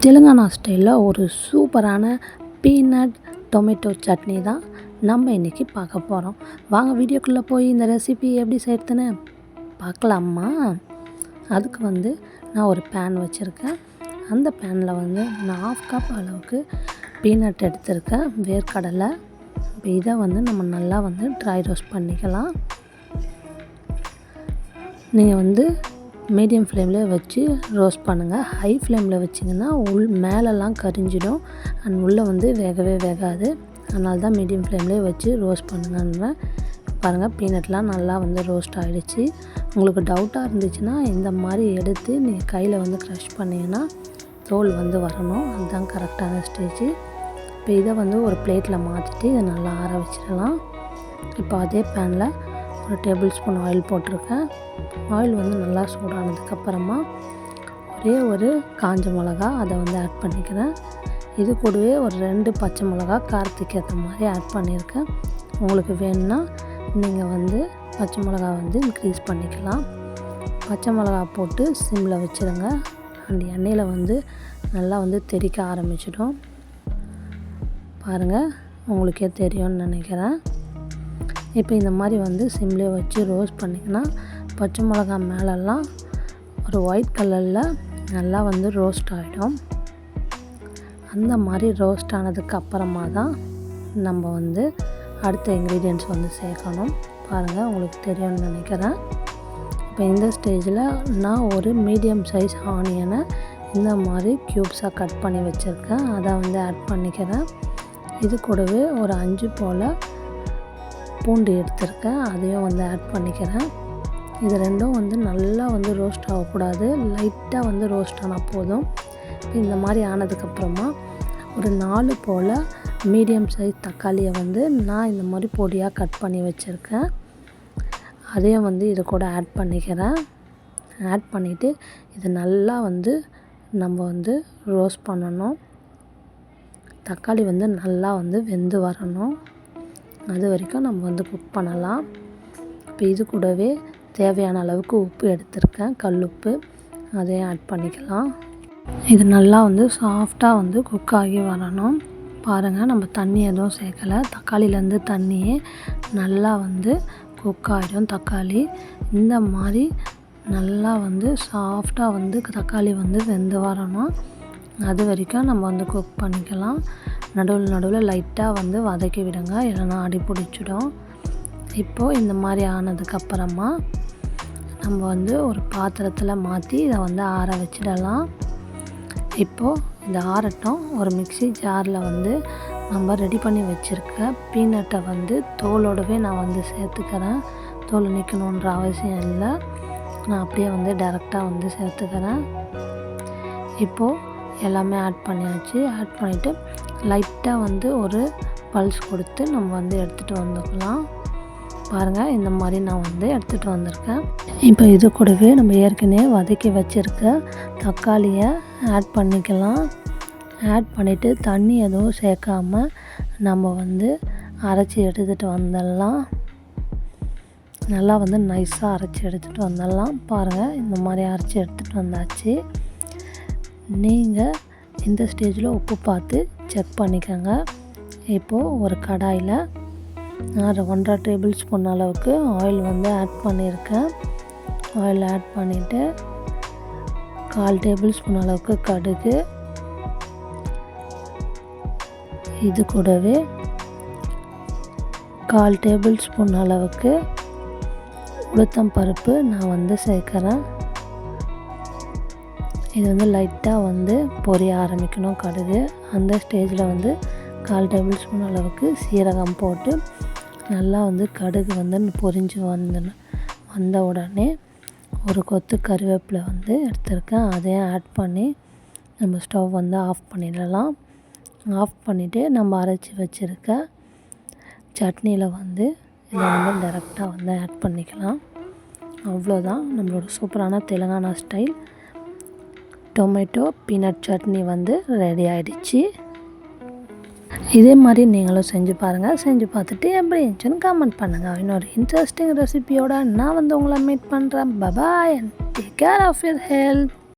தெலுங்கானா ஸ்டைலில் ஒரு சூப்பரான பீனட் டொமேட்டோ சட்னி தான் நம்ம இன்றைக்கி பார்க்க போகிறோம். வாங்க வீடியோக்குள்ளே போய் இந்த ரெசிபி எப்படி செய்கிறதுன்னு பார்க்கலாமா? அதுக்கு நான் ஒரு பேன் வச்சுருக்கேன். அந்த பேனில் நான் 1/2 கப் அளவுக்கு பீனட் எடுத்திருக்கேன், வேர்க்கடலை. இப்போ இதை நம்ம நல்லா ட்ரை ரோஸ்ட் பண்ணிக்கலாம். நீங்கள் மீடியம் ஃப்ளேமில் வச்சு ரோஸ்ட் பண்ணுங்கள். ஹை ஃப்ளேமில் வச்சிங்கன்னா மேலெல்லாம் கரிஞ்சிடும் அண்ட் உள்ளே வேகவே வேகாது. அதனால தான் மீடியம் ஃப்ளேம்லேயே வச்சு ரோஸ்ட் பண்ணுங்கன்றேன். பாருங்கள், பீனட்லாம் நல்லா ரோஸ்ட் ஆகிடுச்சு. உங்களுக்கு டவுட்டாக இருந்துச்சுன்னா இந்த மாதிரி எடுத்து நீங்கள் கையில் க்ரஷ் பண்ணிங்கன்னா தோல் வரணும். அதுதான் கரெக்டான ஸ்டேஜ். இப்போ இதை ஒரு பிளேட்டில் மாற்றிட்டு இதை நல்லா ஆற வச்சிடலாம். இப்போ அதே பேனில் ஒரு டேபிள் ஸ்பூன் ஆயில் போட்டிருக்கேன். ஆயில் நல்லா சூடானதுக்கப்புறமா ஒரு காஞ்ச மிளகா அதை ஆட் பண்ணிக்கிறேன். இது கூடவே ஒரு 2 பச்சை மிளகா காரத்துக்கு ஏற்ற மாதிரி ஆட் பண்ணியிருக்கேன். உங்களுக்கு வேணும்னா நீங்கள் பச்சை மிளகா இன்க்ரீஸ் பண்ணிக்கலாம். பச்சை மிளகா போட்டு சிம்மில் வச்சுருங்க. அந்த எண்ணெயில் நல்லா தெறிக்க ஆரம்பிச்சிடும். பாருங்கள், உங்களுக்கே தெரியும்னு நினைக்கிறேன். இப்போ இந்த மாதிரி சிம்லேயே வச்சு ரோஸ்ட் பண்ணிங்கன்னா பச்சை மிளகா மேலெல்லாம் ஒரு ஒயிட் கலரில் நல்லா ரோஸ்ட் ஆகிடும். அந்த மாதிரி ரோஸ்ட் ஆனதுக்கு அப்புறமா தான் நம்ம அடுத்த இன்க்ரீடியன்ட்ஸ் சேர்க்கணும். பாருங்கள், உங்களுக்கு தெரியும்னு நினைக்கிறேன். இப்போ இந்த ஸ்டேஜில் நான் ஒரு மீடியம் சைஸ் ஆனியனை இந்த மாதிரி க்யூப்ஸாக கட் பண்ணி வச்சுருக்கேன். அதை ஆட் பண்ணிக்கிறேன். இது கூடவே ஒரு 5 போல் பூண்டு எடுத்திருக்கேன், அதையும் ஆட் பண்ணிக்கிறேன். இது ரெண்டும் நல்லா ரோஸ்ட் ஆகக்கூடாது, லைட்டாக ரோஸ்ட் ஆனால் போதும். இந்த மாதிரி ஆனதுக்கப்புறமா ஒரு 4 போல் மீடியம் சைஸ் தக்காளியை நான் இந்த மாதிரி பொடியாக கட் பண்ணி வச்சுருக்கேன். அதையும் இது கூட ஆட் பண்ணிக்கிறேன். ஆட் பண்ணிவிட்டு இது நல்லா நம்ம ரோஸ்ட் பண்ணணும். தக்காளி நல்லா வெந்து வரணும். அது வரைக்கும் நம்ம குக் பண்ணலாம். இப்போ இது கூடவே தேவையான அளவுக்கு உப்பு எடுத்திருக்கேன், கல் உப்பு. அதையும் ஆட் பண்ணிக்கலாம். இது நல்லா சாஃப்டாக குக் ஆகி வரணும். பாருங்கள், நம்ம தண்ணி எதுவும் சேர்க்கலை. தக்காளியிலேருந்து தண்ணியே நல்லா குக் ஆகிடும். தக்காளி இந்த மாதிரி நல்லா சாஃப்டாக தக்காளி வெந்து வரணும். அது வரைக்கும் நம்ம குக் பண்ணிக்கலாம். நடுவில் லைட்டாக வதக்கி விடுங்க, இல்லைன்னா அடி பிடிச்சிடும். இப்போது இந்த மாதிரி ஆனதுக்கப்புறமா நம்ம ஒரு பாத்திரத்தில் மாற்றி இதை ஆற வச்சிடலாம். இப்போது இந்த ஆறட்டும். ஒரு மிக்ஸி ஜாரில் நம்ம ரெடி பண்ணி வச்சுருக்க பீனட்டை தோலோடவே நான் சேர்த்துக்கிறேன். தோல் நிற்கணுன்ற அவசியம் இல்லை, நான் அப்படியே டைரெக்டாக சேர்த்துக்கிறேன். இப்போது எல்லாமே ஆட் பண்ணியாச்சு. ஆட் பண்ணிவிட்டு லைட்டாக ஒரு பல்ஸ் கொடுத்து நம்ம எடுத்துகிட்டு வந்துக்கலாம். பாருங்கள், இந்த மாதிரி நான் எடுத்துகிட்டு வந்திருக்கேன். இப்போ இது கூடவே நம்ம ஏற்கனவே வதக்கி வச்சுருக்க தக்காளியை ஆட் பண்ணிக்கலாம். ஆட் பண்ணிவிட்டு தண்ணி எதுவும் சேர்க்காமல் நம்ம அரைச்சி எடுத்துகிட்டு வந்துடலாம். நல்லா நைஸாக அரைச்சி எடுத்துகிட்டு வந்துடலாம். பாருங்கள், இந்த மாதிரி அரைச்சி எடுத்துகிட்டு வந்தாச்சு. நீங்கள் இந்த ஸ்டேஜில் உப்பு பார்த்து செக் பண்ணிக்கோங்க. இப்போது ஒரு கடாயில் நான் 1.5 டேபிள் ஸ்பூன் அளவுக்கு ஆயில் ஆட் பண்ணியிருக்கேன். ஆயில் ஆட் பண்ணிவிட்டு 1/4 டேபிள் ஸ்பூன் அளவுக்கு கடுகு, இது கூடவே 1/4 டேபிள் ஸ்பூன் அளவுக்கு உளுத்தம் பருப்பு நான் சேர்க்குறேன். இது லைட்டாக பொரிய ஆரம்பிக்கணும் கடுகு. அந்த ஸ்டேஜில் 1/4 டேபிள் ஸ்பூன் அளவுக்கு சீரகம் போட்டு நல்லா கடுகு பொரிஞ்சு வந்த உடனே ஒரு கொத்து கருவேப்பிலை எடுத்திருக்கேன். அதையும் ஆட் பண்ணி நம்ம ஸ்டவ் ஆஃப் பண்ணிடலாம். ஆஃப் பண்ணிவிட்டு நம்ம அரைச்சி வச்சுருக்க சட்னியில் இதை டைரெக்டாக ஆட் பண்ணிக்கலாம். அவ்வளோதான், நம்மளோட சூப்பரான Telangana style tomato peanut chutney ready ஆகிடுச்சு. இதே மாதிரி நீங்களும் செஞ்சு பாருங்கள். செஞ்சு பார்த்துட்டு எப்படி இருந்துச்சுன்னு கமெண்ட் பண்ணுங்கள். இன்னொரு இன்ட்ரெஸ்டிங் ரெசிபியோட நான் உங்களை மீட் பண்ணுறேன். Bye and take care of your health.